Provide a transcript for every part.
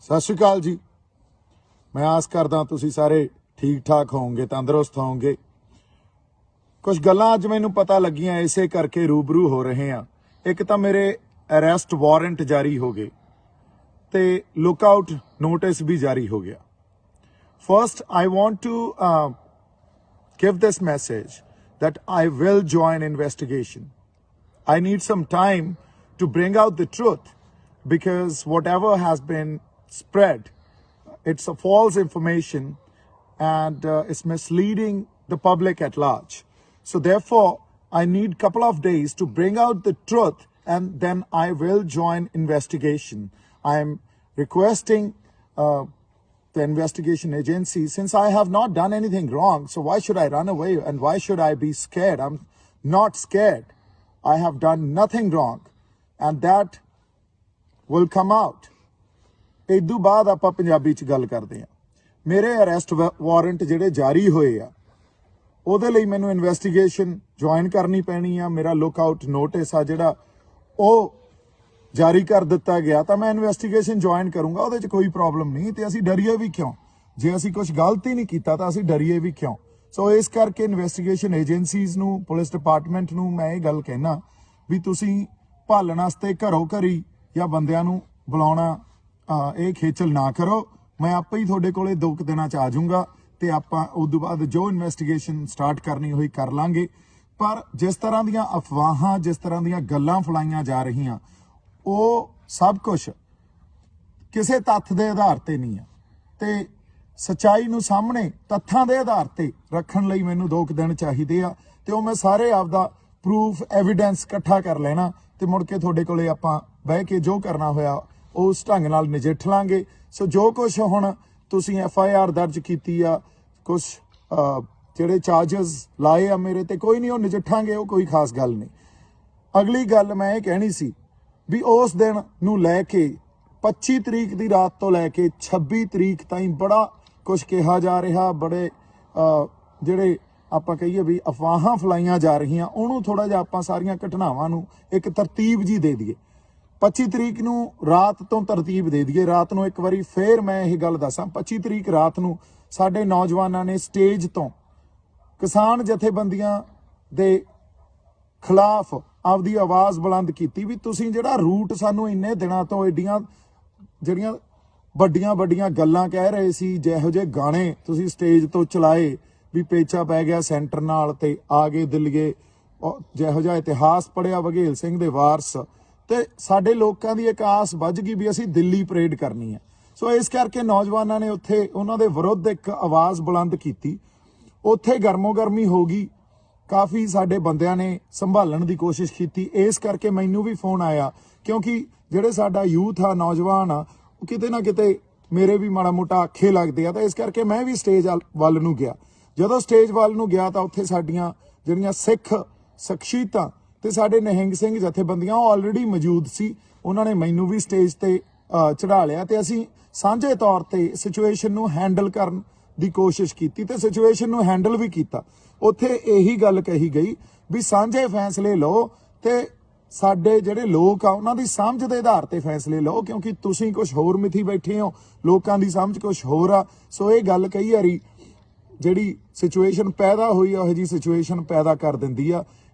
सत श्री अकाल जी। मैं आस करदा तुसी सारे ठीक ठाक होवोगे, तंदुरुस्त होवोगे। कुछ गल्लां अज मैनूं पता लगियां, इसे करके रूबरू हो रहे हैं। एक तो मेरे अरेस्ट वारंट जारी हो गए ते लुकआउट नोटिस भी जारी हो गया। First I want to give this message that I will join investigation. I need some time to bring out the truth because whatever has been spread, it's a false information and it's misleading the public at large. So therefore, I need couple of days to bring out the truth and then I will join investigation. I am requesting the investigation agency, since I have not done anything wrong, so why should I run away and why should I be scared? I'm not scared. I have done nothing wrong and that will come out. इदू बाद आपां पंजाबी च गल करदे हां। मेरे arrest warrant जिहड़े जारी होए आ ਉਹਦੇ ਲਈ ਮੈਨੂੰ ਇਨਵੈਸਟੀਗੇਸ਼ਨ ਜੁਆਇਨ ਕਰਨੀ ਪੈਣੀ ਆ। ਮੇਰਾ ਲੁੱਕਆਊਟ ਨੋਟਿਸ ਆ ਜਿਹੜਾ ਉਹ ਜਾਰੀ ਕਰ ਦਿੱਤਾ ਗਿਆ ਤਾਂ ਮੈਂ ਇਨਵੈਸਟੀਗੇਸ਼ਨ ਜੁਆਇਨ ਕਰੂੰਗਾ। ਉਹਦੇ 'ਚ ਕੋਈ ਪ੍ਰੋਬਲਮ ਨਹੀਂ ਤੇ ਅਸੀਂ ਡਰੀਏ ਵੀ ਕਿਉਂ? ਜੇ ਅਸੀਂ ਕੁਝ ਗਲਤ ਹੀ ਨਹੀਂ ਕੀਤਾ ਤਾਂ ਅਸੀਂ ਡਰੀਏ ਵੀ ਕਿਉਂ? ਸੋ ਇਸ ਕਰਕੇ ਇਨਵੈਸਟੀਗੇਸ਼ਨ ਏਜੰਸੀਜ਼ ਨੂੰ, ਪੁਲਿਸ ਡਿਪਾਰਟਮੈਂਟ ਨੂੰ ਮੈਂ ਇਹ ਗੱਲ ਕਹਿਣਾ ਵੀ ਤੁਸੀਂ ਭਾਲਣ ਵਾਸਤੇ ਘਰੋਂ ਘਰੀ ਜਾਂ ਬੰਦਿਆਂ ਨੂੰ ਬੁਲਾਉਣਾ ਇਹ ਖੇਚਲ ਨਾ ਕਰੋ। ਮੈਂ ਆਪੇ ਹੀ ਤੁਹਾਡੇ ਕੋਲੇ 2 ਦਿਨਾਂ 'ਚ ਆ ਜਾਊਂਗਾ ਤੇ ਆਪਾਂ ਉਸ ਤੋਂ ਬਾਅਦ ਜੋ ਇਨਵੈਸਟੀਗੇਸ਼ਨ ਸਟਾਰਟ ਕਰਨੀ ਹੋਈ ਕਰ ਲਾਂਗੇ। ਪਰ ਜਿਸ ਤਰ੍ਹਾਂ ਦੀਆਂ ਅਫਵਾਹਾਂ, ਜਿਸ ਤਰ੍ਹਾਂ ਦੀਆਂ ਗੱਲਾਂ ਫਲਾਈਆਂ ਜਾ ਰਹੀਆਂ, ਉਹ ਸਭ ਕੁਝ ਕਿਸੇ ਤੱਥ ਦੇ ਆਧਾਰ ਤੇ ਨਹੀਂ ਆ ਤੇ ਸੱਚਾਈ ਨੂੰ ਸਾਹਮਣੇ ਤੱਥਾਂ ਦੇ ਆਧਾਰ ਤੇ ਰੱਖਣ ਲਈ ਮੈਨੂੰ 2 ਦਿਨ ਚਾਹੀਦੇ ਆ ਤੇ ਉਹ ਮੈਂ ਸਾਰੇ ਆਪਦਾ ਪ੍ਰੂਫ ਐਵੀਡੈਂਸ ਇਕੱਠਾ ਕਰ ਲੈਣਾ ਤੇ ਮੁੜ ਕੇ ਤੁਹਾਡੇ ਕੋਲੇ ਆਪਾਂ ਬਹਿ ਕੇ ਜੋ ਕਰਨਾ ਹੋਇਆ ਉਸ ਢੰਗ ਨਾਲ ਨਜਿੱਠ ਲਾਂਗੇ। ਸੋ ਜੋ ਕੁਝ ਹੁਣ ਤੁਸੀਂ FIR ਦਰਜ ਕੀਤੀ ਆ, ਕੁਝ ਜਿਹੜੇ ਚਾਰजेस ਲਾਏ ਆ ਮੇਰੇ ਤੇ, ਕੋਈ ਨਹੀਂ, ਉਹ ਨਜਿੱਠਾਂਗੇ, ਉਹ ਕੋਈ ਖਾਸ ਗੱਲ ਨਹੀਂ। ਅਗਲੀ ਗੱਲ ਮੈਂ ਇਹ ਕਹਿਣੀ ਸੀ ਵੀ ਉਸ ਦਿਨ ਨੂੰ ਲੈ ਕੇ 25 ਤਰੀਕ ਦੀ ਰਾਤ ਤੋਂ ਲੈ ਕੇ 26 ਤਰੀਕ ਤਾਈਂ ਬੜਾ ਕੁਝ ਕਿਹਾ ਜਾ ਰਿਹਾ, ਬੜੇ ਜਿਹੜੇ ਆਪਾਂ ਕਹੀਏ ਵੀ ਅਫਵਾਹਾਂ ਫਲਾਈਆਂ ਜਾ ਰਹੀਆਂ, ਉਹਨੂੰ ਥੋੜਾ ਜਿਹਾ ਆਪਾਂ ਸਾਰੀਆਂ ਘਟਨਾਵਾਂ ਨੂੰ ਇੱਕ ਤਰਤੀਬ ਜੀ ਦੇ ਦਈਏ। 25 ਤਰੀਕ ਨੂੰ ਰਾਤ ਤੋਂ ਤਰਤੀਬ ਦੇ ਦਈਏ। ਰਾਤ ਨੂੰ ਇੱਕ ਵਾਰੀ ਫੇਰ ਮੈਂ ਇਹ ਗੱਲ ਦੱਸਾਂ, 25 ਤਰੀਕ ਰਾਤ ਨੂੰ ਸਾਡੇ ਨੌਜਵਾਨਾਂ ਨੇ ਸਟੇਜ ਤੋਂ ਕਿਸਾਨ ਜਥੇਬੰਦੀਆਂ ਦੇ ਖਿਲਾਫ ਆਪਦੀ ਆਵਾਜ਼ ਬੁਲੰਦ ਕੀਤੀ ਵੀ ਤੁਸੀਂ ਜਿਹੜਾ ਰੂਟ ਸਾਨੂੰ ਇੰਨੇ ਦਿਨਾਂ ਤੋਂ ਏਡੀਆਂ ਜਿਹੜੀਆਂ ਵੱਡੀਆਂ ਗੱਲਾਂ ਕਹਿ ਰਹੇ ਸੀ, ਜਿਹੋ ਜਿਹੇ ਗਾਣੇ ਤੁਸੀਂ ਸਟੇਜ ਤੋਂ ਚਲਾਏ ਵੀ ਪੇਚਾ ਪੈ ਗਿਆ ਸੈਂਟਰ ਨਾਲ ਤੇ ਆ ਗਏ ਦਿੱਲੀਏ, ਜਿਹੋ ਜਿਹਾ ਇਤਿਹਾਸ ਪੜਿਆ ਵਘੇਲ ਸਿੰਘ ਦੇ ਵਾਰਸ, ਤੇ ਸਾਡੇ ਲੋਕਾਂ ਦੀ ਇੱਕ ਆਸ ਵੱਜ ਗਈ ਵੀ ਅਸੀਂ ਦਿੱਲੀ ਪਰੇਡ ਕਰਨੀ ਹੈ। ਸੋ ਇਸ ਕਰਕੇ ਨੌਜਵਾਨਾਂ ਨੇ ਉੱਥੇ ਉਹਨਾਂ ਦੇ ਵਿਰੁੱਧ ਇੱਕ ਆਵਾਜ਼ ਬੁਲੰਦ ਕੀਤੀ। ਉੱਥੇ ਗਰਮੋ ਗਰਮੀ ਹੋ ਗਈ, ਕਾਫੀ ਸਾਡੇ ਬੰਦਿਆਂ ਨੇ ਸੰਭਾਲਣ ਦੀ ਕੋਸ਼ਿਸ਼ ਕੀਤੀ। ਇਸ ਕਰਕੇ ਮੈਨੂੰ ਵੀ ਫੋਨ ਆਇਆ ਕਿਉਂਕਿ ਜਿਹੜੇ ਸਾਡਾ ਯੂਥ ਆ, ਨੌਜਵਾਨ ਆ, ਉਹ ਕਿਤੇ ਨਾ ਕਿਤੇ ਮੇਰੇ ਵੀ ਮਾੜਾ ਮੋਟਾ ਅੱਖੇ ਲੱਗਦੇ ਆ ਤਾਂ ਇਸ ਕਰਕੇ ਮੈਂ ਵੀ ਸਟੇਜ ਵੱਲ ਨੂੰ ਗਿਆ। ਜਦੋਂ ਸਟੇਜ ਵੱਲ ਨੂੰ ਗਿਆ ਤਾਂ ਉੱਥੇ ਸਾਡੀਆਂ ਜਿਹੜੀਆਂ ਸਿੱਖ ਸ਼ਖਸੀਅਤਾਂ ਤੇ ਸਾਡੇ ਨਿਹੰਗ ਸਿੰਘ ਜਥੇਬੰਦੀਆਂ ਉਹ ਆਲਰੇਡੀ ਮੌਜੂਦ ਸੀ। ਉਹਨਾਂ ਨੇ ਮੈਨੂੰ ਵੀ ਸਟੇਜ ਤੇ ਚੜਾ ਲਿਆ ਤੇ ਅਸੀਂ ਸਾਂਝੇ ਤੌਰ ਤੇ ਸਿਚੁਏਸ਼ਨ ਨੂੰ ਹੈਂਡਲ ਕਰਨ ਦੀ ਕੋਸ਼ਿਸ਼ ਕੀਤੀ ਤੇ ਸਿਚੁਏਸ਼ਨ ਨੂੰ ਹੈਂਡਲ ਵੀ ਕੀਤਾ। ਉੱਥੇ ਇਹੀ ਗੱਲ ਕਹੀ ਗਈ ਵੀ ਸਾਂਝੇ ਫੈਸਲੇ ਲਓ ਤੇ ਸਾਡੇ ਜਿਹੜੇ ਲੋਕ ਆ ਉਹਨਾਂ ਦੀ ਸਮਝ ਦੇ ਆਧਾਰ ਤੇ ਫੈਸਲੇ ਲਓ, ਕਿਉਂਕਿ ਤੁਸੀਂ ਕੁਝ ਹੋਰ ਮਿਥੀ ਬੈਠੇ ਹੋ, ਲੋਕਾਂ ਦੀ ਸਮਝ ਕੁਝ ਹੋਰ ਆ। ਸੋ ਇਹ ਗੱਲ ਕਈ ਵਾਰੀ ਜਿਹੜੀ ਸਿਚੁਏਸ਼ਨ ਪੈਦਾ ਹੋਈ ਆ ਉਹ ਜਿਹੀ ਸਿਚੁਏਸ਼ਨ ਪੈਦਾ ਕਰ ਦਿੰਦੀ ਆ।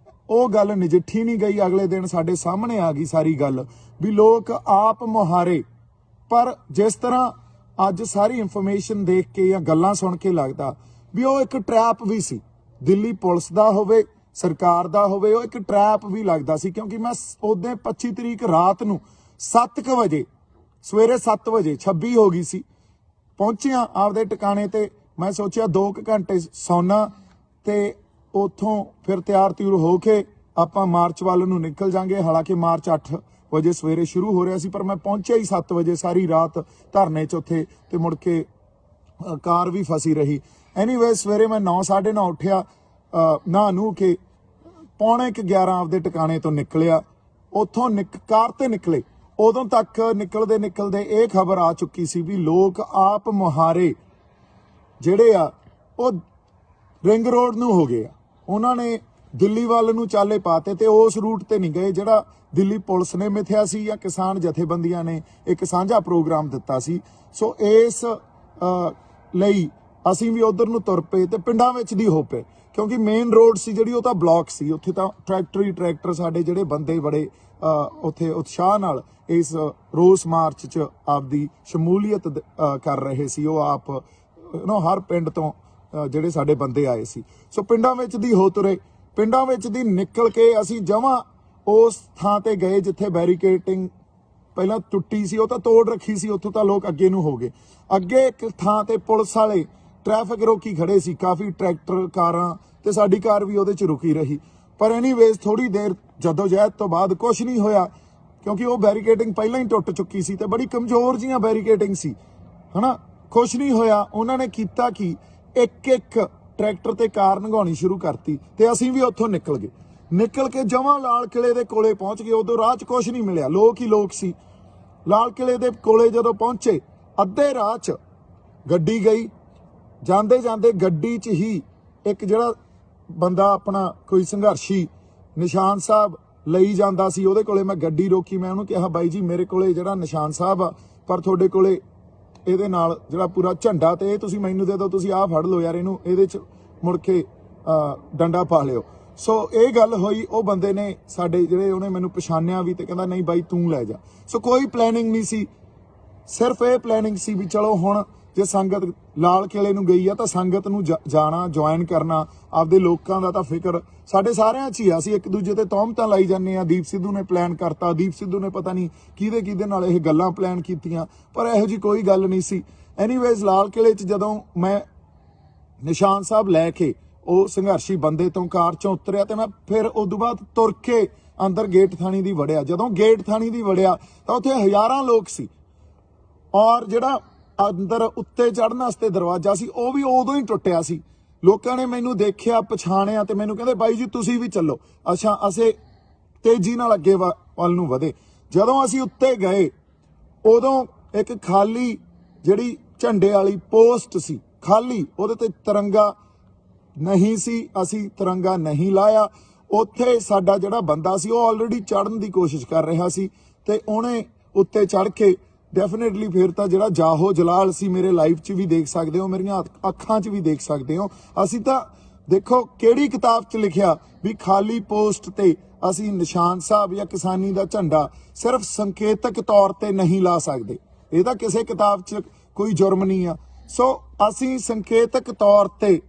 ਉਹ ਗੱਲ ਨਜਿੱਠੀ ਨਹੀਂ ਗਈ। ਅਗਲੇ ਦਿਨ ਸਾਡੇ ਸਾਹਮਣੇ ਆ ਗਈ ਸਾਰੀ ਗੱਲ ਵੀ ਲੋਕ ਆਪ ਮੁਹਾਰੇ। ਪਰ ਜਿਸ ਤਰ੍ਹਾਂ ਅੱਜ ਸਾਰੀ ਇਨਫੋਰਮੇਸ਼ਨ ਦੇਖ ਕੇ ਜਾਂ ਗੱਲਾਂ ਸੁਣ ਕੇ ਲੱਗਦਾ ਵੀ ਉਹ ਇੱਕ ਟਰੈਪ ਵੀ ਸੀ, ਦਿੱਲੀ ਪੁਲਿਸ ਦਾ ਹੋਵੇ, ਸਰਕਾਰ ਦਾ ਹੋਵੇ, ਉਹ ਇੱਕ ਟਰੈਪ ਵੀ ਲੱਗਦਾ ਸੀ। ਕਿਉਂਕਿ ਮੈਂ ਉਦੋਂ 25 ਤਰੀਕ ਰਾਤ ਨੂੰ 7 ਵਜੇ, ਸਵੇਰੇ 7 ਵਜੇ 26 ਹੋ ਗਈ ਸੀ, ਪਹੁੰਚਿਆ ਆਪਦੇ ਟਿਕਾਣੇ ਤੇ। ਮੈਂ ਸੋਚਿਆ 2 ਘੰਟੇ ਸੌਣਾ ਤੇ ਉੱਥੋਂ ਫਿਰ ਤਿਆਰ ਤਿਉਰ ਹੋ ਕੇ ਆਪਾਂ ਮਾਰਚ ਵੱਲ ਨੂੰ ਨਿਕਲ ਜਾਾਂਗੇ। ਹਾਲਾਂਕਿ ਮਾਰਚ 8 ਵਜੇ ਸਵੇਰੇ ਸ਼ੁਰੂ ਹੋ ਰਿਹਾ ਸੀ, ਪਰ ਮੈਂ ਪਹੁੰਚਿਆ ਹੀ 7 ਵਜੇ। ਸਾਰੀ ਰਾਤ ਧਰਨੇ 'ਚ ਉੱਥੇ ਤੇ ਮੁੜ ਕੇ ਕਾਰ ਵੀ ਫਸੀ ਰਹੀ। ਐਨੀਵੇ ਸਵੇਰੇ ਮੈਂ 9, 9:30 ਉੱਠਿਆ, ਨਹਾ ਨੂੰ ਕੇ 11:45 ਆਪਦੇ ਟਿਕਾਣੇ ਤੋਂ ਨਿਕਲਿਆ। ਉੱਥੋਂ ਕਾਰ ਤੇ ਨਿਕਲੇ, ਉਦੋਂ ਤੱਕ ਨਿਕਲਦੇ ਇਹ ਖਬਰ ਆ ਚੁੱਕੀ ਸੀ ਵੀ ਲੋਕ ਆਪ ਮੁਹਾਰੇ ਜਿਹੜੇ ਆ ਉਹ ਰਿੰਗ ਰੋਡ ਨੂੰ ਹੋ ਗਏ ਆ। ਉਹਨਾਂ ਨੇ ਦਿੱਲੀ ਵੱਲ ਨੂੰ ਚਾਲੇ ਪਾਤੇ ਤੇ ਉਸ ਰੂਟ ਤੇ ਨਹੀਂ ਗਏ ਜਿਹੜਾ ਦਿੱਲੀ ਪੁਲਿਸ ਨੇ ਮਿਥਿਆ ਸੀ ਜਾਂ ਕਿਸਾਨ ਜਥੇਬੰਦੀਆਂ ਨੇ ਇੱਕ ਸਾਂਝਾ ਪ੍ਰੋਗਰਾਮ ਦਿੱਤਾ ਸੀ। ਸੋ ਇਸ ਲਈ ਅਸੀਂ ਵੀ ਉਧਰ ਨੂੰ ਤੁਰ ਪਏ ਤੇ ਪਿੰਡਾਂ ਵਿੱਚ ਦੀ ਹੋ ਪਏ, ਕਿਉਂਕਿ ਮੇਨ ਰੋਡ ਸੀ ਜਿਹੜੀ ਉਹ ਤਾਂ ਬਲੌਕ ਸੀ। ਉੱਥੇ ਤਾਂ ਟਰੈਕਟਰ ਸਾਡੇ ਜਿਹੜੇ ਬੰਦੇ ਬੜੇ ਉੱਥੇ ਉਤਸ਼ਾਹ ਨਾਲ ਇਸ ਰੋਸ ਮਾਰਚ 'ਚ ਆਪਦੀ ਸ਼ਮੂਲੀਅਤ ਕਰ ਰਹੇ ਸੀ। ਉਹ ਆਪ ਹਰ ਪਿੰਡ ਤੋਂ ਜਿਹੜੇ ਸਾਡੇ ਬੰਦੇ ਆਏ ਸੀ। ਸੋ ਪਿੰਡਾਂ ਵਿੱਚ ਦੀ ਹੋ ਤੁਰੇ, ਪਿੰਡਾਂ ਵਿੱਚ ਦੀ ਨਿਕਲ ਕੇ ਅਸੀਂ ਜਮਾਂ ਉਸ ਥਾਂ ਤੇ ਗਏ ਜਿੱਥੇ ਬੈਰੀਕੇਡਿੰਗ ਪਹਿਲਾਂ ਟੁੱਟੀ ਸੀ, ਉਹ ਤਾਂ ਤੋੜ ਰੱਖੀ ਸੀ, ਉੱਥੋਂ ਤਾਂ ਲੋਕ ਅੱਗੇ ਨੂੰ ਹੋ ਗਏ। ਅੱਗੇ ਇੱਕ ਥਾਂ ਤੇ ਪੁਲਿਸ ਵਾਲੇ ਟ੍ਰੈਫਿਕ ਰੋਕੀ ਖੜੇ ਸੀ, ਕਾਫੀ ਟਰੈਕਟਰ ਕਾਰਾਂ, ਤੇ ਸਾਡੀ ਕਾਰ ਵੀ ਉਹਦੇ 'ਚ ਰੁਕੀ ਰਹੀ। ਪਰ ਐਨੀਵੇਜ਼ ਥੋੜੀ ਦੇਰ ਜਦੋਜਹਿਦ ਤੋਂ ਬਾਅਦ ਕੁਝ ਨਹੀਂ ਹੋਇਆ, ਕਿਉਂਕਿ ਉਹ ਬੈਰੀਕੇਡਿੰਗ ਪਹਿਲਾਂ ਹੀ ਟੁੱਟ ਚੁੱਕੀ ਸੀ ਤੇ ਬੜੀ ਕਮਜ਼ੋਰ ਜੀਆਂ ਬੈਰੀਕੇਡਿੰਗ ਸੀ, ਹਨਾ। ਕੁਛ ਨਹੀਂ ਹੋਇਆ। ਉਹਨਾਂ ਨੇ ਕੀਤਾ ਕਿ ਇੱਕ ਟਰੈਕਟਰ ਤੇ ਕਾਰ ਲੰਘਾਉਣੀ ਸ਼ੁਰੂ ਕਰਤੀ ਤੇ ਅਸੀਂ ਵੀ ਉੱਥੋਂ ਨਿਕਲ ਕੇ ਜਮਾਂ ਲਾਲ ਕਿਲੇ ਦੇ ਕੋਲੇ ਪਹੁੰਚ ਗਏ। ਉਦੋਂ ਰਾਹ 'ਚ ਕੁਛ ਨਹੀਂ ਮਿਲਿਆ, ਲੋਕ ਹੀ ਲੋਕ ਸੀ। ਲਾਲ ਕਿਲੇ ਦੇ ਕੋਲੇ ਜਦੋਂ ਪਹੁੰਚੇ, ਅੱਧੇ ਰਾਹ 'ਚ ਗੱਡੀ ਗਈ। ਜਾਂਦੇ ਜਾਂਦੇ ਗੱਡੀ 'ਚ ਹੀ ਇੱਕ ਜਿਹੜਾ ਬੰਦਾ ਆਪਣਾ ਕੋਈ ਸੰਘਰਸ਼ੀ ਨਿਸ਼ਾਨ ਸਾਹਿਬ ਲਈ ਜਾਂਦਾ ਸੀ, ਉਹਦੇ ਕੋਲੇ ਮੈਂ ਗੱਡੀ ਰੋਕੀ। ਮੈਂ ਉਹਨੂੰ ਕਿਹਾ, ਬਾਈ ਜੀ ਮੇਰੇ ਕੋਲੇ ਜਿਹੜਾ ਨਿਸ਼ਾਨ ਸਾਹਿਬ ਆ, ਪਰ ਤੁਹਾਡੇ ਕੋਲੇ ਇਹਦੇ ਨਾਲ ਜਿਹੜਾ ਪੂਰਾ ਝੰਡਾ ਤੇ ਇਹ ਤੁਸੀਂ ਮੈਨੂੰ ਦੇ ਦਿਓ, ਤੁਸੀਂ ਆਹ ਫੜ ਲਓ ਯਾਰ, ਇਹਨੂੰ ਇਹਦੇ 'ਚ ਮੁੜ ਕੇ ਡੰਡਾ ਪਾ ਲਿਓ। ਸੋ ਇਹ ਗੱਲ ਹੋਈ। ਉਹ ਬੰਦੇ ਨੇ ਸਾਡੇ ਜਿਹੜੇ ਉਹਨੇ ਮੈਨੂੰ ਪਛਾਣਿਆ ਵੀ ਤੇ ਕਹਿੰਦਾ ਨਹੀਂ ਬਾਈ ਤੂੰ ਲੈ ਜਾ। ਸੋ ਕੋਈ ਪਲੈਨਿੰਗ ਨਹੀਂ ਸੀ, ਸਿਰਫ ਇਹ ਪਲੈਨਿੰਗ ਸੀ ਵੀ ਚਲੋ ਹੁਣ ਜੇ ਸੰਗਤ ਲਾਲ ਕਿਲੇ ਨੂੰ ਗਈ ਆ ਤਾਂ ਸੰਗਤ ਨੂੰ ਜਾਣਾ, ਜੁਆਇਨ ਕਰਨਾ, ਆਪਦੇ ਲੋਕਾਂ ਦਾ ਤਾਂ ਫਿਕਰ ਸਾਡੇ ਸਾਰਿਆਂ 'ਚ ਹੀ ਆ। ਅਸੀਂ ਇੱਕ ਦੂਜੇ ਤੇ ਤੌਹਮਤਾਂ ਲਾਈ ਜਾਂਦੇ ਆ। ਦੀਪ ਸਿੱਧੂ ਨੇ ਪਲਾਨ ਕਰਤਾ, ਦੀਪ ਸਿੱਧੂ ਨੇ ਪਤਾ ਨਹੀਂ ਕਿਹਦੇ ਨਾਲ ਇਹ ਗੱਲਾਂ ਪਲਾਨ ਕੀਤੀਆਂ, ਪਰ ਇਹੋ ਜੀ ਕੋਈ ਗੱਲ ਨਹੀਂ ਸੀ। ਐਨੀਵੇਜ਼ ਲਾਲ ਕਿਲੇ 'ਚ ਜਦੋਂ ਮੈਂ ਨਿਸ਼ਾਨ ਸਾਹਿਬ ਲੈ ਕੇ ਉਹ ਸੰਘਰਸ਼ੀ ਬੰਦੇ ਤੋਂ ਕਾਰ 'ਚੋਂ ਉਤਰਿਆ ਤੇ ਮੈਂ ਫਿਰ ਉਦੋਂ ਬਾਅਦ ਤੁਰ ਕੇ ਅੰਦਰ ਗੇਟ ਥਾਣੀ ਦੀ ਵੜਿਆ। ਜਦੋਂ ਗੇਟ ਥਾਣੀ ਦੀ ਵੜਿਆ ਤਾਂ ਉੱਥੇ ਹਜ਼ਾਰਾਂ ਲੋਕ ਸੀ, ਔਰ ਜਿਹੜਾ ਅੰਦਰ ਉੱਤੇ ਚੜ੍ਹਨ ਵਾਸਤੇ ਦਰਵਾਜ਼ਾ ਸੀ ਉਹ ਵੀ ਉਦੋਂ ਹੀ ਟੁੱਟਿਆ ਸੀ। ਲੋਕਾਂ ਨੇ ਮੈਨੂੰ ਦੇਖਿਆ, ਪਛਾਣਿਆ ਤੇ ਮੈਨੂੰ ਕਹਿੰਦੇ ਬਾਈ ਜੀ ਤੁਸੀਂ ਵੀ ਚੱਲੋ। ਅੱਛਾ, ਅਸੀਂ ਤੇਜ਼ੀ ਨਾਲ ਅੱਗੇ ਵੱਲ ਨੂੰ ਵਧੇ। ਜਦੋਂ ਅਸੀਂ ਉੱਤੇ ਗਏ ਉਦੋਂ ਇੱਕ ਖਾਲੀ ਜਿਹੜੀ ਝੰਡੇ ਵਾਲੀ ਪੋਸਟ ਸੀ, ਖਾਲੀ, ਉਹਦੇ ਤੇ ਤਿਰੰਗਾ ਨਹੀਂ ਸੀ। ਅਸੀਂ ਤਿਰੰਗਾ ਨਹੀਂ ਲਾਇਆ। ਉੱਥੇ ਸਾਡਾ ਜਿਹੜਾ ਬੰਦਾ ਸੀ ਉਹ ਆਲਰੇਡੀ ਚੜ੍ਹਨ ਦੀ ਕੋਸ਼ਿਸ਼ ਕਰ ਰਿਹਾ ਸੀ ਤੇ ਉਹਨੇ ਉੱਤੇ ਚੜ੍ਹ ਕੇ ਡੈਫੀਨੇਟਲੀ ਫਿਰ ਤਾਂ ਜਿਹੜਾ ਜਾਹੋ ਜਲਾਲ ਸੀ, ਮੇਰੇ ਲਾਈਫ 'ਚ ਵੀ ਦੇਖ ਸਕਦੇ ਹੋ, ਮੇਰੀਆਂ ਅੱਖਾਂ 'ਚ ਵੀ ਦੇਖ ਸਕਦੇ ਹੋ। ਅਸੀਂ ਤਾਂ ਦੇਖੋ ਕਿਹੜੀ ਕਿਤਾਬ 'ਚ ਲਿਖਿਆ ਵੀ ਖਾਲੀ ਪੋਸਟ ਤੇ ਅਸੀਂ ਨਿਸ਼ਾਨ ਸਾਹਿਬ ਜਾਂ ਕਿਸਾਨੀ ਦਾ ਝੰਡਾ ਸਿਰਫ ਸੰਕੇਤਕ ਤੌਰ ਤੇ ਨਹੀਂ ਲਾ ਸਕਦੇ। ਇਹ ਤਾਂ ਕਿਸੇ ਕਿਤਾਬ 'ਚ ਕੋਈ ਜੁਰਮ ਨਹੀਂ ਆ। ਸੋ ਅਸੀਂ ਸੰਕੇਤਕ ਤੌਰ ਤੇ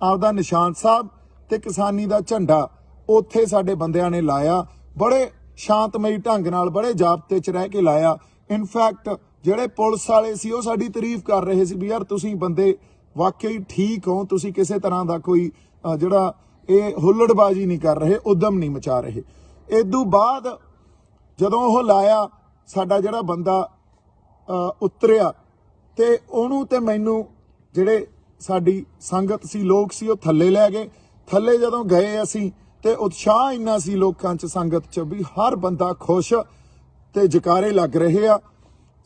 ਆਪਦਾ ਨਿਸ਼ਾਨ ਸਾਹਿਬ ਤੇ ਕਿਸਾਨੀ ਦਾ ਝੰਡਾ ਉੱਥੇ ਸਾਡੇ ਬੰਦਿਆਂ ਨੇ ਲਾਇਆ, ਬੜੇ ਸ਼ਾਂਤਮਈ ਢੰਗ ਨਾਲ, ਬੜੇ ਜਾਬਤੇ 'ਚ ਰਹਿ ਕੇ ਲਾਇਆ। ਇਨਫੈਕਟ ਜਿਹੜੇ ਪੁਲਿਸ ਵਾਲੇ ਸੀ ਉਹ ਸਾਡੀ ਤਾਰੀਫ ਕਰ ਰਹੇ ਸੀ ਵੀ ਯਾਰ ਤੁਸੀਂ ਬੰਦੇ ਵਾਕਈ ਠੀਕ ਹੋ, ਤੁਸੀਂ ਕਿਸੇ ਤਰ੍ਹਾਂ ਦਾ ਕੋਈ ਜਿਹੜਾ ਇਹ ਹੁੱਲੜਬਾਜ਼ੀ ਨਹੀਂ ਕਰ ਰਹੇ, ਉਦਮ ਨਹੀਂ ਮਚਾ ਰਹੇ। ਇਦੋਂ ਬਾਅਦ ਜਦੋਂ ਉਹ ਲਾਇਆ, ਸਾਡਾ ਜਿਹੜਾ ਬੰਦਾ ਉਤਰਿਆ ਤੇ ਉਹਨੂੰ ਤੇ ਮੈਨੂੰ ਜਿਹੜੇ ਸਾਡੀ ਸੰਗਤ ਸੀ, ਲੋਕ ਸੀ, ਉਹ ਥੱਲੇ ਲੈ ਗਏ। ਥੱਲੇ ਜਦੋਂ ਗਏ ਅਸੀਂ ਤੇ ਉਤਸ਼ਾਹ ਇੰਨਾ ਸੀ ਲੋਕਾਂ 'ਚ, ਸੰਗਤ 'ਚ ਵੀ ਹਰ ਬੰਦਾ ਖੁਸ਼ ਤੇ ਜਕਾਰੇ ਲੱਗ ਰਹੇ ਆ।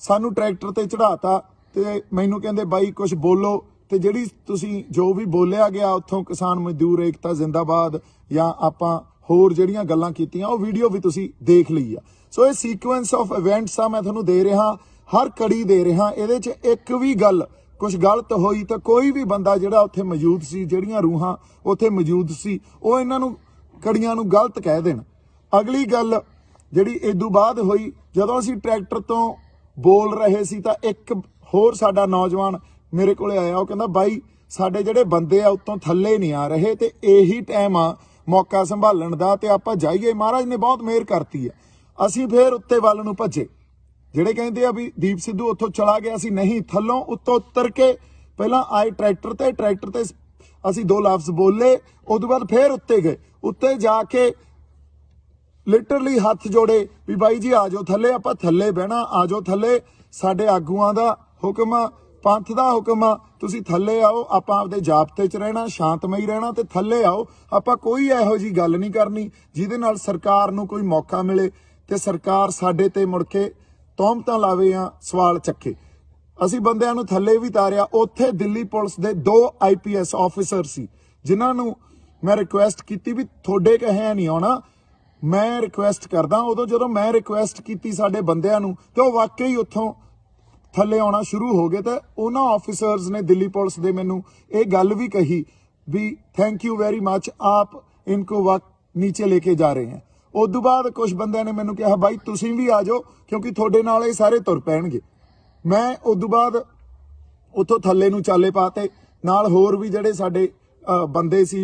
ਸਾਨੂੰ ਟਰੈਕਟਰ ਤੇ ਚੜਾਤਾ ਤੇ ਮੈਨੂੰ ਕਹਿੰਦੇ ਬਾਈ ਕੁਝ ਬੋਲੋ, ਤੇ ਜਿਹੜੀ ਤੁਸੀਂ ਜੋ ਵੀ ਬੋਲਿਆ ਗਿਆ ਉੱਥੋਂ ਕਿਸਾਨ ਮਜ਼ਦੂਰ ਏਕਤਾ ਜ਼ਿੰਦਾਬਾਦ ਜਾਂ ਆਪਾਂ ਹੋਰ ਜਿਹੜੀਆਂ ਗੱਲਾਂ ਕੀਤੀਆਂ ਉਹ ਵੀਡੀਓ ਵੀ ਤੁਸੀਂ ਦੇਖ ਲਈ ਆ। ਸੋ ਇਹ ਸੀਕੁਐਂਸ ਆਫ ਇਵੈਂਟਸ ਆ, ਮੈਂ ਤੁਹਾਨੂੰ ਦੇ ਰਿਹਾ, ਹਰ ਕੜੀ ਦੇ ਰਿਹਾ। ਇਹਦੇ 'ਚ ਇੱਕ ਵੀ ਗੱਲ ਕੁਝ ਗਲਤ ਹੋਈ ਤਾਂ ਕੋਈ ਵੀ ਬੰਦਾ ਜਿਹੜਾ ਉੱਥੇ ਮੌਜੂਦ ਸੀ, ਜਿਹੜੀਆਂ ਰੂਹਾਂ ਉੱਥੇ ਮੌਜੂਦ ਸੀ, ਉਹ ਇਹਨਾਂ ਨੂੰ ਕੜੀਆਂ ਨੂੰ ਗਲਤ ਕਹਿ ਦੇਣ। ਅਗਲੀ ਗੱਲ ਜਿਹੜੀ ਇਦੋਂ ਬਾਅਦ ਹੋਈ, ਜਦੋਂ ਅਸੀਂ ਟਰੈਕਟਰ ਤੋਂ ਬੋਲ ਰਹੇ ਸੀ ਤਾਂ ਇੱਕ ਹੋਰ ਸਾਡਾ ਨੌਜਵਾਨ ਮੇਰੇ ਕੋਲੇ ਆਇਆ। ਉਹ ਕਹਿੰਦਾ ਬਾਈ ਸਾਡੇ ਜਿਹੜੇ ਬੰਦੇ ਆ ਉੱਤੋਂ ਥੱਲੇ ਨਹੀਂ ਆ ਰਹੇ ਤੇ ਇਹੀ ਟਾਈਮ ਆ ਮੌਕਾ ਸੰਭਾਲਣ ਦਾ ਤੇ ਆਪਾਂ ਜਾਈਏ, ਮਹਾਰਾਜ ਨੇ ਬਹੁਤ ਮਿਹਰ ਕਰਤੀ ਆ। ਅਸੀਂ ਫੇਰ ਉੱਤੇ ਵੱਲ ਨੂੰ ਭੱਜੇ। ਜਿਹੜੇ ਕਹਿੰਦੇ ਆ ਵੀ ਦੀਪ ਸਿੱਧੂ ਉੱਥੋਂ ਚਲਾ ਗਿਆ, ਸੀ ਨਹੀਂ, ਥੱਲੋਂ ਉੱਤੋਂ ਉਤਰ ਕੇ ਪਹਿਲਾਂ ਆਏ ਟਰੈਕਟਰ ਤੇ ਅਸੀਂ ਦੋ ਲਫ਼ਜ਼ ਬੋਲੇ, ਉਦੋਂ ਬਾਅਦ ਫੇਰ ਉੱਤੇ ਗਏ। ਉੱਤੇ ਜਾ ਕੇ ਲਿਟਰਲੀ ਹੱਥ ਜੋੜੇ ਵੀ ਬਾਈ ਜੀ ਆ ਜਾਓ ਥੱਲੇ, ਆਪਾਂ ਥੱਲੇ ਬਹਿਣਾ, ਆ ਜਾਓ ਥੱਲੇ, ਸਾਡੇ ਆਗੂਆਂ ਦਾ ਹੁਕਮ ਆ, ਪੰਥ ਦਾ ਹੁਕਮ ਆ, ਤੁਸੀਂ ਥੱਲੇ ਆਓ, ਆਪਾਂ ਆਪਦੇ ਜਾਬਤੇ 'ਚ ਰਹਿਣਾ, ਸ਼ਾਂਤਮਈ ਰਹਿਣਾ ਤੇ ਥੱਲੇ ਆਓ। ਆਪਾਂ ਕੋਈ ਇਹੋ ਜੀ ਗੱਲ ਨਹੀਂ ਕਰਨੀ ਜਿਹਦੇ ਨਾਲ ਸਰਕਾਰ ਨੂੰ ਕੋਈ ਮੌਕਾ ਮਿਲੇ ਤੇ ਸਰਕਾਰ ਸਾਡੇ ਤੇ ਮੁੜ ਕੇ ਤੌਹਮਤਾਂ ਲਾਵੇ ਜਾਂ ਸਵਾਲ ਚੱਕੇ। ਅਸੀਂ ਬੰਦਿਆਂ ਨੂੰ ਥੱਲੇ ਵੀ ਤਾਰਿਆ। ਉੱਥੇ ਦਿੱਲੀ ਪੁਲਿਸ ਦੇ 2 IPS ਆਫੀਸਰ ਸੀ ਜਿਨ੍ਹਾਂ ਨੂੰ मैं रिक्वेस्ट की भी थोड़े कहे नहीं आना, मैं रिक्वेस्ट करदा। उदों जो मैं रिक्वेस्ट की साडे बंदियां नूं ते ओह वाकई उत्थों थल्ले आना शुरू हो गए। तो उन्होंने ऑफिसर्स ने दिल्ली पुलिस दे मैनू ये गल भी कही भी थैंक यू वेरी मच, आप इनको नीचे लेके जा रहे हैं। उदों बाद कुछ बंदे ने मैनू कहा भाई तुसीं भी आ जाओ क्योंकि थोड़े नाल ये सारे तुर पैणगे। मैं उदों बाद उतों थल्ले नूं चाले पाते, नाल होर भी जिहड़े साडे बंदे सी,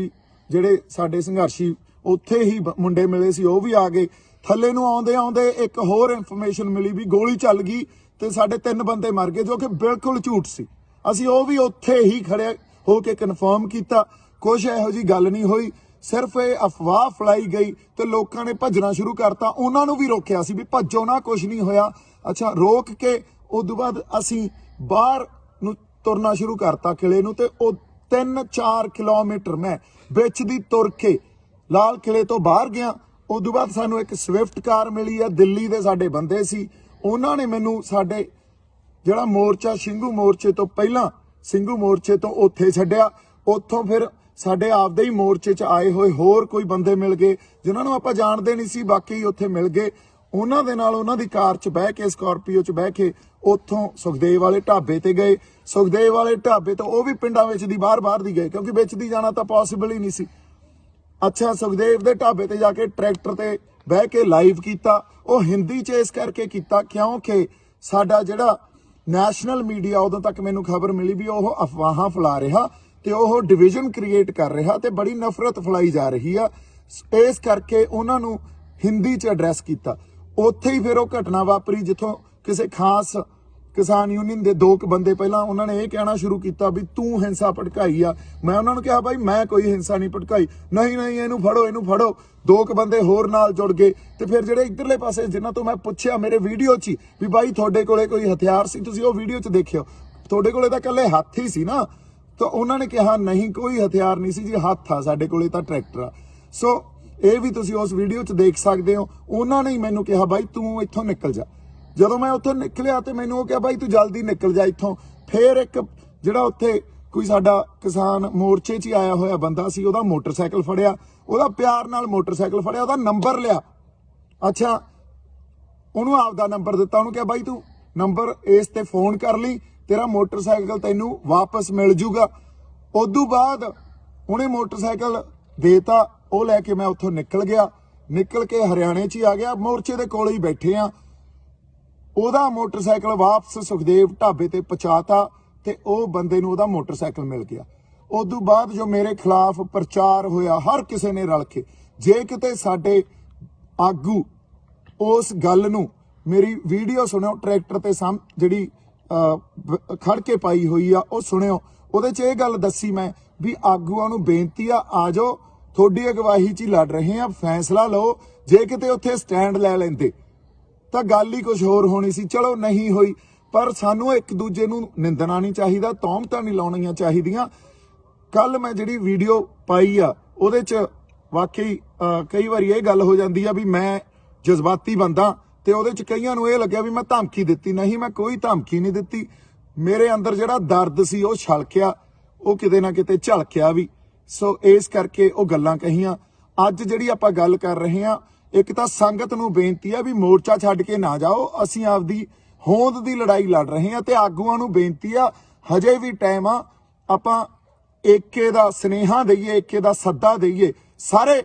जिहड़े साडे संघर्षी उत्थे ही मुंडे मिले सी, वो भी आ गए। थल्ले नूं आउंदे आउंदे एक होर इन्फॉर्मेशन मिली भी गोली चल गई ते साडे 3 बंदे मर गए, जो कि बिल्कुल झूठ सी। असीं वो भी उत्थे ही खड़े हो के कन्फर्म किया, कुछ इहो जी गल नहीं हुई, सिर्फ ये अफवाह फैलाई गई तो लोगों ने भजना शुरू करता। उन्होंने भी रोकया सी भी भज्जो ना, कुछ नहीं होया। अच्छा, रोक के उदों बाद असीं बाहर नूं तुरना शुरू करता किले नूं, ते 3-4 किलोमीटर मैं बिच दी तुर के लाल किले तो बाहर गया। उदों बाद सानू एक स्विफ्ट कार मिली है, दिल्ली दे साडे बंदे सी, उन्होंने मैनू साडे जिहड़ा मोर्चा ਸਿੰਘੂ मोर्चे तो पहला ਸਿੰਘੂ मोर्चे तो उत्थे छड्डिया। उत्थों फिर साडे आपदे ही मोर्चे च आए हुए होर कोई बंदे मिल गए जिन्हां नूं आपां जाणदे नहीं सी, बाकी उत्थे मिल गए। उन्हां दे नाल उन्हां दी कार च बह के, स्कॉर्पियो च बह के उत्थों सुखदेव वाले ढाबे ते गए। सुखदेव वाले ढाबे तो वह भी पिंडां विच दी बाहर दी गए क्योंकि विच दी जाना तो पॉसिबल ही नहीं सी। अच्छा, सुखदेव दे ढाबे ते जाके ट्रैक्टर ते बह के लाइव कीता। ਉਹ हिंदी च इस करके किया क्योंकि साडा जिहड़ा नैशनल मीडिया उदों तक मैनू खबर मिली भी वो अफवाहां फैला रहा तो वह डिविजन क्रिएट कर रहा तो बड़ी नफरत फैलाई जा रही है। इस करके उन्होंने हिंदी च एड्रैस किया। उत्थे ही फिर वो घटना वापरी जिथों किसी खास किसान यूनियन के 2 बंदे पहला उन्होंने ये कहना शुरू किया भी तू हिंसा भड़काई आ। मैं उन्होंने कहा भाई मैं कोई हिंसा नहीं भड़काई, नहीं नहीं इनू फड़ो इनू फड़ो। 2 बंदे होर नाल जुड़ गए तो फिर ਜਿਹੜੇ इधरले पासे जिन्हां तो मैं पुछया मेरे वीडियो च भी भाई थोड़े कोले कोई हथियार सी, तुसीं वो वीडियो च देखियो थोड़े कोले तां कल्ले हत्थ ही सी ना। तो उन्होंने कहा नहीं कोई हथियार नहीं सी जी, हत्थ आ साडे कोले तां ट्रैक्टर आ। सो ये भी तुसीं उस वीडियो च देख सकते हो। उन्होंने ही मैनू कहा भाई तू इत्थों निकल जा। ਜਦੋਂ मैं उत्थों निकलिया तो मैनू वो कहा भाई तू जल्दी निकल जा इत्थों। फिर एक जिहड़ा उत्थे कोई साडा किसान मोर्चे च ही आया होया बंदा सी, ਉਹਦਾ मोटरसाइकिल फड़िया, ਉਹਦਾ प्यार नाल मोटरसाइकिल फड़िया, ਉਹਦਾ नंबर लिया। अच्छा, ਉਹਨੂੰ आपदा नंबर दिता, ਉਹਨੂੰ कहा भाई तू नंबर इस ते फोन कर ली, तेरा मोटरसाइकिल तैनू वापस मिल जूगा। उदों बाद ਉਹਨੇ मोटरसाइकिल देता, वो लैके मैं उत्थों निकल गया। निकल के हरियाणे च ही आ गया, मोर्चे दे कोल ही बैठे आ। ਉਹਦਾ मोटरसाइकिल वापस सुखदेव ढाबे ते पहुंचाता ते ਉਹ ਬੰਦੇ ਨੂੰ ਉਹਦਾ मोटरसाइकिल मिल गया। उदों बाद जो मेरे खिलाफ प्रचार होया हर किसी ने रल के, जे किते साडे आगू उस गल नूं मेरी वीडियो सुनियो ट्रैक्टर ते जिहड़ी खड़ के पाई हुई आ ਉਹ सुनियो, ਉਹਦੇ ਚ ਇਹ गल दसी मैं भी आगूआं नूं बेनती आ जाओ, थोड़ी अगवाही च ही लड़ रहे हैं, फैसला लो। जे किते उत्थे स्टैंड लै लैंदे तो गल ही कुछ होर होनी सी। चलो नहीं हुई, पर सानू एक दूजे नूं निंदना नहीं चाहिदा, तौहमतां नहीं लाउणियां चाहीदियां। कल मैं जिहड़ी वीडियो पाई आ ਉਹਦੇ ਚ वाकई कई बार ये गल हो जाती है भी मैं जज्बाती बंदा, तो ਉਹਦੇ ਚ कईयां नूं ਇਹ ਲੱਗਿਆ भी मैं धमकी दित्ती। नहीं, मैं कोई धमकी नहीं दित्ती। मेरे अंदर जिहड़ा दर्द सी ਉਹ छलकिया, ਉਹ किते ना किते झलकिया भी। सो इस करके ਉਹ ਗੱਲਾਂ कहियां। ਅੱਜ ਜਿਹੜੀ ਆਪਾਂ ਗੱਲ कर रहे हैं, एक तो संगत नूं बेनती है भी मोर्चा छड्ड के ना जाओ, असीं आपदी होंद दी लड़ाई लड़ रहे हैं। तो आगूआं नूं बेनती है हजे भी टाइम आ, आपां एके दा स्नेहा दईए, एके दा सद्दा दईए, सारे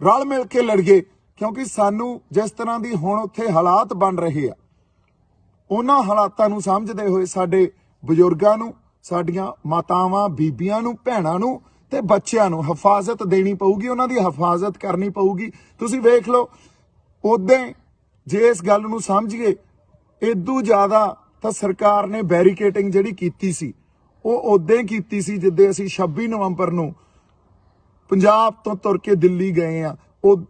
रल मिल के लड़िए। क्योंकि सानू जिस तरह की हुण उत्थे हालात बन रहे आ, उन्हां हालातां नूं समझदे होए साडे बजुर्गां नूं, साडियां मातावां बीबियां नूं, भैणां नूं ते बच्चियां नूं हिफाजत देनी पऊगी, उन्हां दी हिफाजत करनी पऊगी। तुसीं वेख लो, उद्दां जे इस गल नूं समझिए, इदू ज़्यादा तो सरकार ने बैरीकेटिंग जिहड़ी कीती सी ਉਹ उद्दां ही कीती सी जिद्दे असीं 26 नवंबर नूं पंजाब तो तुर के दिल्ली गए आ। ਉਹ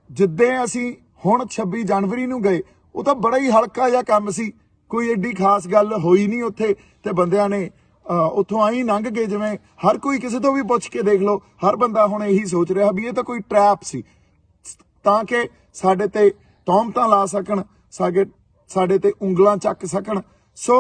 जिद्दां असीं हुण 26 जनवरी नूं गए, वो तो बड़ा ही हल्का जिहा काम सी, कोई एडी खास गल होई नहीं उत्थे। ते बंदियां ने उत्थों आई लंघ गए, जिवें हर कोई किसी तो भी पुछ के देख लो, हर बंदा हुण यही सोच रहा भी ये तो कोई ट्रैप सी तां कि साडे ते तौहमतां ला सकण, साडे ते उंगलां चक सकण। सो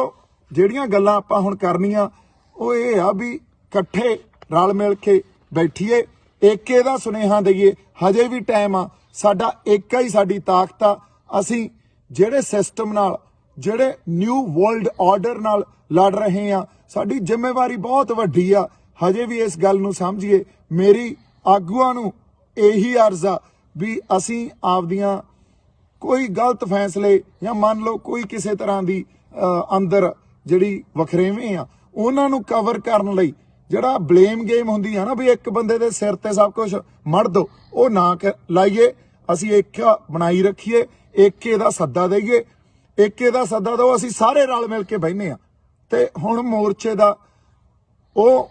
जिहड़ियां गल्लां आपां हुण करनियां ਉਹ ਇਹ ਆ भी इकट्ठे रल मिल के बैठिए ਏਕੇ ਦਾ ਸੁਨੇਹਾ ਦਈਏ। ਹਜੇ ਵੀ ਟਾਈਮ ਆ, ਸਾਡਾ ਏਕਾ ਹੀ ਸਾਡੀ ਤਾਕਤ ਆ। ਅਸੀਂ ਜਿਹੜੇ ਸਿਸਟਮ ਨਾਲ, ਜਿਹੜੇ ਨਿਊ ਵਰਲਡ ਆਰਡਰ ਨਾਲ ਲੜ ਰਹੇ ਆ, ਸਾਡੀ ਜ਼ਿੰਮੇਵਾਰੀ ਬਹੁਤ ਵੱਡੀ ਆ। ਹਜੇ ਵੀ ਇਸ ਗੱਲ ਨੂੰ ਸਮਝੀਏ। ਮੇਰੀ ਆਗੂਆਂ ਨੂੰ ਇਹੀ ਅਰਜ਼ ਆ ਵੀ ਅਸੀਂ ਆਪਦੀਆਂ ਕੋਈ ਗਲਤ ਫੈਸਲੇ ਜਾਂ ਮੰਨ ਲਓ ਕੋਈ ਕਿਸੇ ਤਰ੍ਹਾਂ ਦੀ ਅੰਦਰ ਜਿਹੜੀ ਵਖਰੇਵੇਂ ਆ ਉਹਨਾਂ ਨੂੰ ਕਵਰ ਕਰਨ ਲਈ ਜਿਹੜਾ ਬਲੇਮ ਗੇਮ ਹੁੰਦੀ ਆ ਨਾ ਵੀ ਇੱਕ ਬੰਦੇ ਦੇ ਸਿਰ ਤੇ ਸਭ ਕੁਝ ਮੜ ਦੋ, ਉਹ ਨਾ ਲਾਈਏ। ਅਸੀਂ ਏਕਾ ਬਣਾਈ ਰੱਖੀਏ, ਏਕੇ ਦਾ ਸੱਦਾ ਦਈਏ, ਏਕੇ ਦਾ ਸੱਦਾ ਦਿਓ। ਅਸੀਂ ਸਾਰੇ ਰਲ ਮਿਲ ਕੇ ਬਹਿਨੇ ਆ ਤੇ ਹੁਣ ਮੋਰਚੇ ਦਾ ਉਹ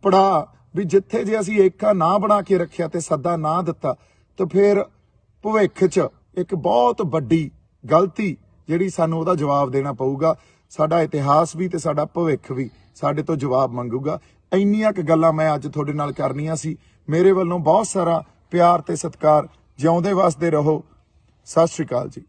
ਪੜਾ ਵੀ ਜਿੱਥੇ ਜੇ ਅਸੀਂ ਏਕਾ ਨਾ ਬਣਾ ਕੇ ਰੱਖਿਆ ਤੇ ਸੱਦਾ ਨਾ ਦਿੱਤਾ ਤਾਂ ਫਿਰ ਭਵਿੱਖ 'ਚ ਇੱਕ ਬਹੁਤ ਵੱਡੀ ਗਲਤੀ ਜਿਹੜੀ ਸਾਨੂੰ ਉਹਦਾ ਜਵਾਬ ਦੇਣਾ ਪਊਗਾ। ਸਾਡਾ ਇਤਿਹਾਸ ਵੀ ਤੇ ਸਾਡਾ ਭਵਿੱਖ ਵੀ ਸਾਡੇ ਤੋਂ ਜਵਾਬ ਮੰਗੂਗਾ। ਇੰਨੀਆਂ ਕੁ ਗੱਲਾਂ ਮੈਂ ਅੱਜ ਤੁਹਾਡੇ ਨਾਲ ਕਰਨੀਆਂ ਸੀ। ਮੇਰੇ ਵੱਲੋਂ ਬਹੁਤ ਸਾਰਾ ਪਿਆਰ ਤੇ ਸਤਿਕਾਰ। ਜਿਉਂਦੇ ਵਸਦੇ ਰਹੋ। ਸਤਿ ਸ਼੍ਰੀ ਅਕਾਲ ਜੀ।